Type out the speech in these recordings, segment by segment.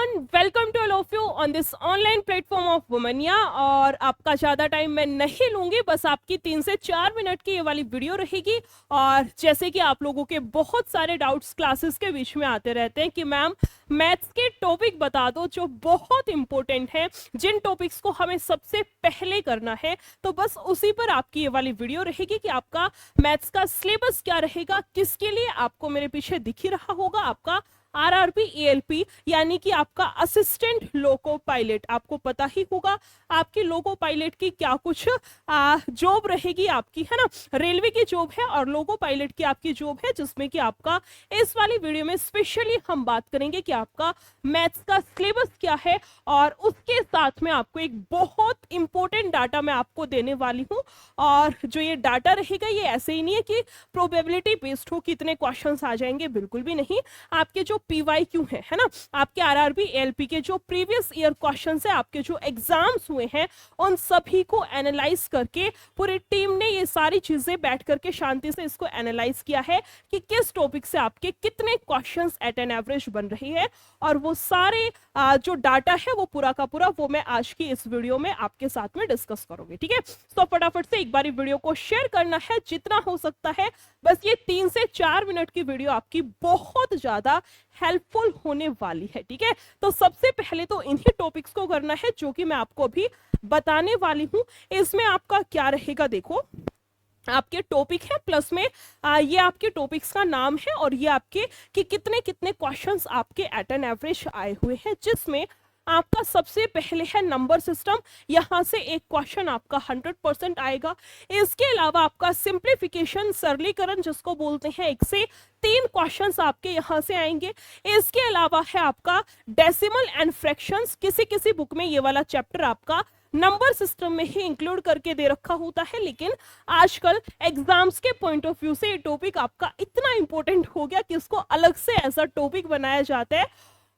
Everyone, welcome to all of you on this online platform of Womania. और आपका ज़्यादा time मैं नहीं लूंगी, बस आपकी 3 से 4 मिनट की ये वाली वीडियो रहेगी। और जैसे कि आप लोगों के बहुत सारे डाउट्स क्लासेस के बीच में आते रहते हैं कि मैम मैथ्स के टॉपिक बता दो जो बहुत इंपॉर्टेंट है, जिन टॉपिक्स को हमें सबसे पहले करना है, तो बस उसी पर आपकी ये वाली वीडियो रहेगी कि आपका मैथ्स का सिलेबस क्या रहेगा, किसके लिए। आपको मेरे पीछे दिख ही रहा होगा आपका आरआरबी एएलपी, यानी कि आपका असिस्टेंट लोको पायलट। आपको पता ही होगा आपकी लोको पायलट की क्या कुछ जॉब रहेगी आपकी, है ना। रेलवे की जॉब है और लोको पायलट की आपकी जॉब है, जिसमें कि आपका इस वाली वीडियो में स्पेशली हम बात करेंगे कि आपका मैथ्स का सिलेबस क्या है। और उसके साथ में आपको एक बहुत इंपॉर्टेंट डाटा मैं आपको देने वाली हूँ। और जो ये डाटा रहेगा ये ऐसे ही नहीं है कि प्रोबेबिलिटी बेस्ड हो, कितने क्वेश्चंस आ जाएंगे, बिल्कुल भी नहीं। आपके जो पीवाईक्यू है ना, आपके आरआरबी एलपी के जो प्रीवियस ईयर क्वेश्चंस है, आपके जो एग्जाम्स हुए हैं, उन सभी को एनालाइज करके पूरी टीम ने ये सारी चीजें बैठ करके शांति से इसको एनालाइज किया है कि किस टॉपिक से आपके कितने क्वेश्चंस एट एन एवरेज बन रही है। और वो सारे जो डाटा है वो पूरा का पूरा वो मैं आज की इस वीडियो में आपके साथ में डिस्कस करूंगी, ठीक है। तो फटाफट से एक बार वीडियो को शेयर करना है जितना हो सकता है। बस ये 3 से 4 मिनट की वीडियो आपकी बहुत ज्यादा हेल्पफुल होने वाली है, ठीक है। तो सबसे पहले तो इन्हीं टॉपिक्स को करना है जो कि मैं आपको अभी बताने वाली हूं। इसमें आपका क्या रहेगा, देखो आपके टॉपिक है, प्लस में ये आपके टॉपिक्स का नाम है और ये आपके कि कितने कितने क्वेश्चंस आपके एट एन एवरेज आए हुए हैं, जिसमें आपका सबसे पहले है नंबर सिस्टम। यहां से एक क्वेश्चन आपका 100% आएगा। इसके अलावा आपका सिंप्लीफिकेशन, सरलीकरण जिसको बोलते हैं, 1 से 3 क्वेश्चंस आपके यहां से आएंगे। इसके अलावा है आपका डेसिमल एंड फ्रैक्शंस। किसी किसी बुक में ये वाला चैप्टर आपका नंबर सिस्टम में ही इंक्लूड करके दे रखा होता है, लेकिन आजकल एग्जाम्स के पॉइंट ऑफ व्यू से ये टॉपिक आपका इतना इंपॉर्टेंट हो गया कि इसको अलग से एज अ टॉपिक बनाया जाता है।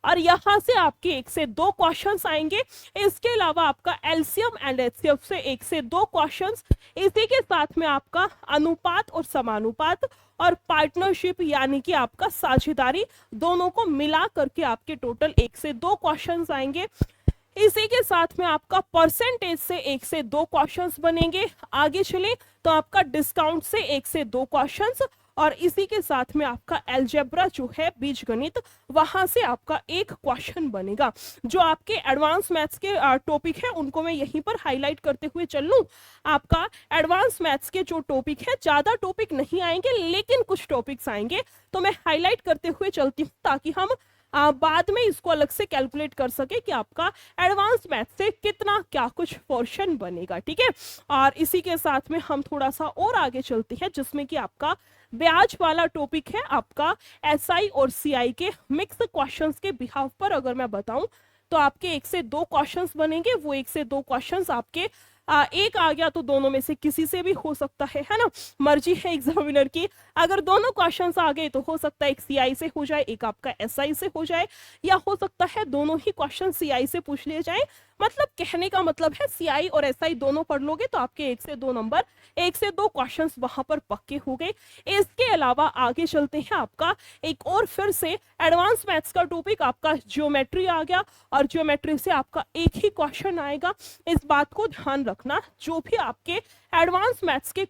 और यहां से आपके 1 से 2 क्वेश्चंस आएंगे। इसके अलावा आपका एलसीएम एंड एचसीएफ से 1 से 2 क्वेश्चंस। इसी के साथ में आपका अनुपात और समानुपात और पार्टनरशिप यानी कि आपका साझेदारी, दोनों को मिला करके आपके टोटल 1 से 2 क्वेश्चंस आएंगे। इसी के साथ में आपका परसेंटेज से 1 से 2 क्वेश्चंस बनेंगे। आगे चले तो आपका डिस्काउंट से 1 से 2 क्वेश्चंस। और इसी के साथ में आपका अलजेब्रा जो है बीजगणित, वहां से आपका एक क्वेश्चन बनेगा। जो आपके एडवांस मैथ्स के टॉपिक है उनको मैं यहीं पर हाईलाइट करते हुए चल लूं। आपका एडवांस मैथ्स के जो टॉपिक है, ज्यादा टॉपिक नहीं आएंगे लेकिन कुछ टॉपिक्स आएंगे, तो मैं हाईलाइट करते हुए चलती हूँ ताकि हम बाद में इसको अलग से कैलकुलेट कर सके कि आपका एडवांस मैथ से कितना क्या कुछ पोर्शन बनेगा, ठीक है। और इसी के साथ में हम थोड़ा सा और आगे चलते हैं, जिसमें कि आपका ब्याज वाला टॉपिक है। आपका एसआई और सीआई के मिक्स क्वेश्चंस के बिहाफ पर अगर मैं बताऊं तो आपके 1 से 2 क्वेश्चंस बनेंगे। वो 1 से 2 क्वेश्चंस आपके एक आ गया तो दोनों में से किसी से भी हो सकता है ना, मर्जी है एग्जामिनर की। अगर दोनों क्वेश्चंस आ गए तो हो सकता है एक सीआई से हो जाए, एक आपका एसआई से हो जाए, या हो सकता है दोनों ही क्वेश्चन सीआई से पूछ लिए जाए। मतलब कहने का मतलब है सीआई और एसआई दोनों पढ़ लोगे तो आपके 1 से 2 नंबर, 1 से 2 क्वेश्चंस वहां पर पक्के हो गए। इसके अलावा आगे चलते हैं, आपका एक और फिर से एडवांस मैथ्स का टॉपिक आपका ज्योमेट्री आ गया। और ज्योमेट्री से आपका एक ही क्वेश्चन आएगा। इस बात को ध्यान रखना, जो भी आपके एडवांस मैथ्स के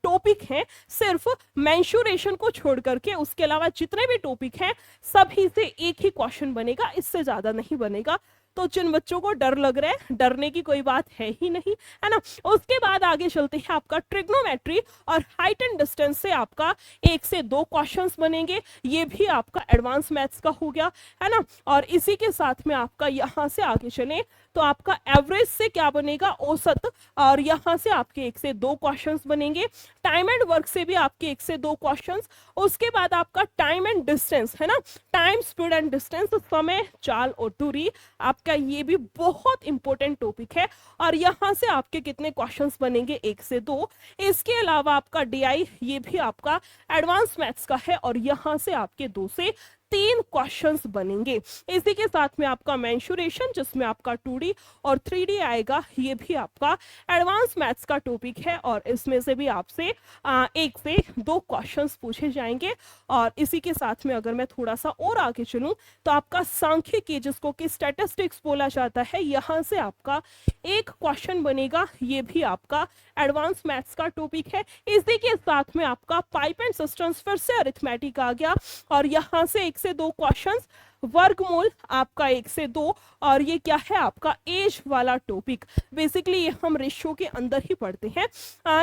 टॉपिक हैं, सिर्फ मेंशुरेशन को छोड़ करके उसके अलावा जितने भी टॉपिक हैं सभी से एक ही क्वेश्चन बनेगा, इससे ज्यादा नहीं बनेगा। तो जिन बच्चों को डर लग रहा है, डरने की कोई बात है ही नहीं, है ना। उसके बाद आगे चलते हैं, आपका ट्रिग्नोमेट्री और हाइट एंड डिस्टेंस से आपका 1 से 2 क्वेश्चंस बनेंगे। ये भी आपका एडवांस मैथ्स का हो गया, है ना। और इसी के साथ में आपका यहां से आगे चले तो आपका एवरेज से क्या बनेगा, औसत। और यहां से आपके 1 से 2 क्वेश्चंस बनेंगे। टाइम एंड वर्क से भी आपके 1 से 2 क्वेश्चंस। उसके बाद आपका टाइम एंड डिस्टेंस, है ना, टाइम, स्पीड एंड डिस्टेंस, समय, चाल और दूरी, आपका ये भी बहुत इंपॉर्टेंट टॉपिक है। और यहां से आपके कितने क्वेश्चंस बनेंगे, 1 से 2। इसके अलावा आपका डीआई, ये भी आपका एडवांस मैथ्स का है और यहां से आपके 2 से 3 क्वेश्चंस बनेंगे। इसी के साथ में आपका मेंसुरेशन जिसमें आपका 2D और 3D आएगा, ये भी आपका एडवांस मैथ्स का टॉपिक है और इसमें से भी आपसे 1 से 2 क्वेश्चंस पूछे जाएंगे। और इसी के साथ में अगर मैं थोड़ा सा और आगे चलूं तो आपका सांख्यिकी जिसको कि स्टैटिस्टिक्स बोला जाता है, यहाँ से आपका 1 क्वेश्चन बनेगा, ये भी आपका एडवांस मैथ्स का टॉपिक है। इसी के साथ में आपका पाइप एंड सिस्टम्स, फिर से अरिथमेटिक आ गया और यहाँ से 1 से 2 क्वेश्चंस, वर्गमूल आपका 1 से 2, और ये क्या है आपका एज वाला टॉपिक। बेसिकली ये हम रेशियो के अंदर ही पढ़ते हैं,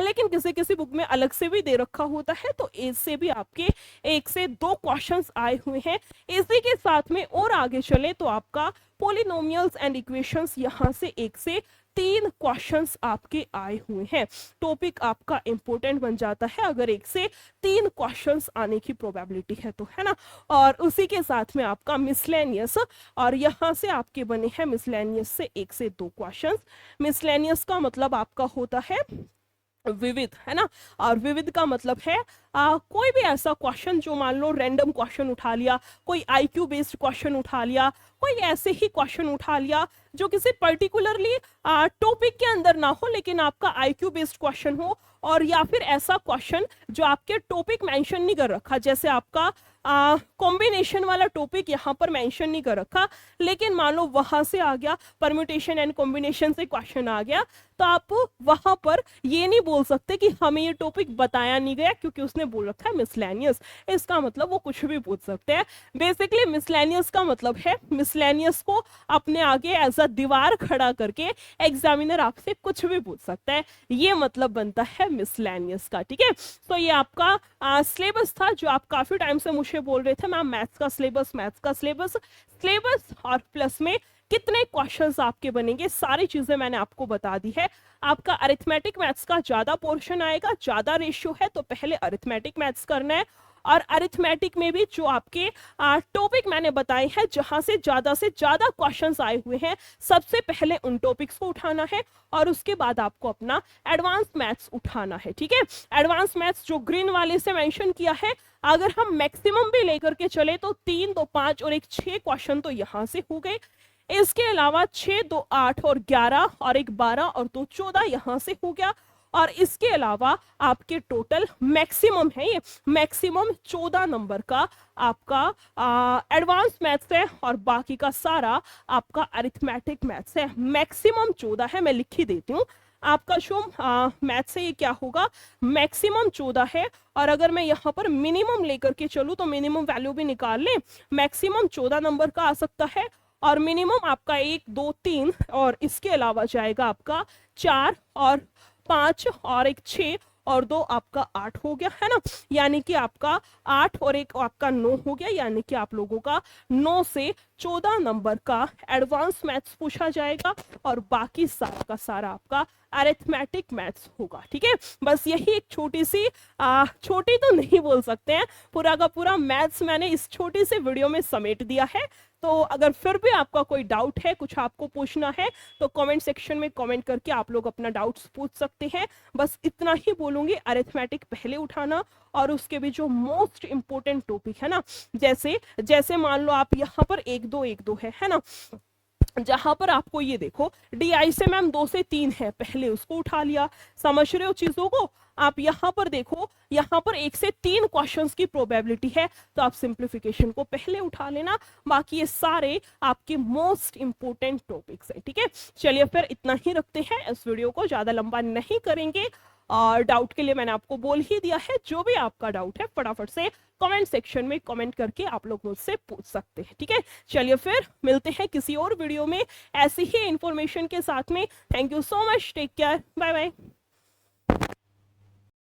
लेकिन किसी किसी बुक में अलग से भी दे रखा होता है, तो एज से भी आपके 1 से 2 क्वेश्चंस आए हुए हैं। इसी के साथ में और आगे चले तो आपका पोलिनोमियल्स एंड इक्वेशंस, यहाँ से 1 से 3 क्वेश्चंस आपके आए हुए हैं। टॉपिक आपका इंपॉर्टेंट बन जाता है अगर 1 से 3 क्वेश्चंस आने की प्रोबेबिलिटी है तो, है ना। और उसी के साथ में आपका मिसलेनियस, और यहाँ से आपके बने हैं मिसलेनियस से 1 से 2 क्वेश्चंस। मिसलेनियस का मतलब आपका होता है विविध, है ना। और विविध का मतलब है कोई भी ऐसा क्वेश्चन जो मान लो रैंडम क्वेश्चन उठा लिया, कोई आईक्यू बेस्ड क्वेश्चन उठा लिया, कोई ऐसे ही क्वेश्चन उठा लिया जो किसी पर्टिकुलरली टॉपिक के अंदर ना हो लेकिन आपका आईक्यू बेस्ड क्वेश्चन हो, और या फिर ऐसा क्वेश्चन जो आपके टॉपिक मेंशन नहीं कर रखा, जैसे आपका कॉम्बिनेशन वाला टॉपिक यहाँ पर मेंशन नहीं कर रखा, लेकिन मान लो वहां से आ गया परम्यूटेशन एंड कॉम्बिनेशन से क्वेश्चन आ गया, तो आप वहां पर ये नहीं बोल सकते कि हमें ये टॉपिक बताया नहीं गया क्योंकि उसने बोल रखा है मिसलेनियस। इसका मतलब वो कुछ भी पूछ सकते हैं। बेसिकली मिसलेनियस का मतलब है मिसलेनियस को अपने आगे एज अ दीवार खड़ा करके एग्जामिनर आपसे कुछ भी पूछ सकता है, ये मतलब बनता है मिसलेनियस का। ठीक है, तो ये आपका सिलेबस था जो आप काफी टाइम से मुझे बोल रहे थे मैम मैथ्स का सिलेबस और प्लस में कितने क्वेश्चंस आपके बनेंगे, सारी चीजें मैंने आपको बता दी है। आपका अरिथमेटिक मैथ्स का ज्यादा पोर्शन आएगा, ज्यादा रेशियो है, तो पहले अरिथमेटिक मैथ्स करना है। और अरिथमेटिक में भी जो आपके टॉपिक मैंने बताए हैं जहां से ज्यादा क्वेश्चंस आए हुए हैं, सबसे पहले उन टॉपिक्स को उठाना है और उसके बाद आपको अपना एडवांस मैथ्स उठाना है। ठीक है, एडवांस मैथ्स जो ग्रीन वाले से मेंशन किया है, अगर हम मैक्सिमम भी लेकर के चले तो 3, 2, 5 और 1 6 क्वेश्चन तो यहाँ से हो गए। इसके अलावा 6, 2, 8 और 11 और 1 12 और 2 14 यहाँ से हो गया। और इसके अलावा आपके टोटल मैक्सिमम है, ये मैक्सिमम 14 नंबर का आपका एडवांस मैथ्स है और बाकी का सारा आपका अरिथमेटिक मैथ्स है। मैक्सिमम 14 है, मैं लिख ही देती हूँ आपका जो मैथ्स है ये क्या होगा, मैक्सिमम 14 है। और अगर मैं यहाँ पर मिनिमम लेकर के चलूँ तो मिनिमम वैल्यू भी निकाल लें, मैक्सिमम 14 नंबर का आ सकता है और मिनिमम आपका 1, 2, 3 और इसके अलावा जाएगा आपका 4 और 5 और 1 6 और 2 आपका 8 हो गया, है ना। यानी कि आपका 8 और 1 आपका 9 हो गया, यानी कि आप लोगों का 9 से 14 नंबर का एडवांस मैथ्स पूछा जाएगा और बाकी सारा का सारा आपका अरिथमेटिक मैथ्स होगा। ठीक है, बस यही एक छोटी सी छोटी तो नहीं बोल सकते हैं, पूरा का पूरा मैथ्स मैंने इस छोटी सी वीडियो में समेट दिया है। तो अगर फिर भी आपका कोई डाउट है, कुछ आपको पूछना है, तो कमेंट सेक्शन में कमेंट करके आप लोग अपना डाउट्स पूछ सकते हैं। बस इतना ही बोलूंगी, अरिथमेटिक पहले उठाना और उसके भी जो मोस्ट इंपोर्टेंट टॉपिक है ना, जैसे मान लो आप यहाँ पर 1 2 है ना, जहां पर आपको ये देखो DI से मैम 2 से 3 है, पहले उसको उठा लिया। समझ रहे हो चीजों को? आप यहाँ पर देखो, यहाँ पर 1 से 3 क्वेश्चंस की प्रोबेबिलिटी है, तो आप सिंप्लीफिकेशन को पहले उठा लेना। बाकी ये सारे आपके मोस्ट इंपोर्टेंट टॉपिक्स है। ठीक है, चलिए फिर इतना ही रखते हैं, इस वीडियो को ज्यादा लंबा नहीं करेंगे। और डाउट के लिए मैंने आपको बोल ही दिया है, जो भी आपका डाउट है फटाफट से कमेंट सेक्शन में कमेंट करके आप लोग मुझसे पूछ सकते हैं। ठीक है, चलिए फिर मिलते हैं किसी और वीडियो में ऐसी ही इंफॉर्मेशन के साथ में। Thank you so much, take care, bye bye.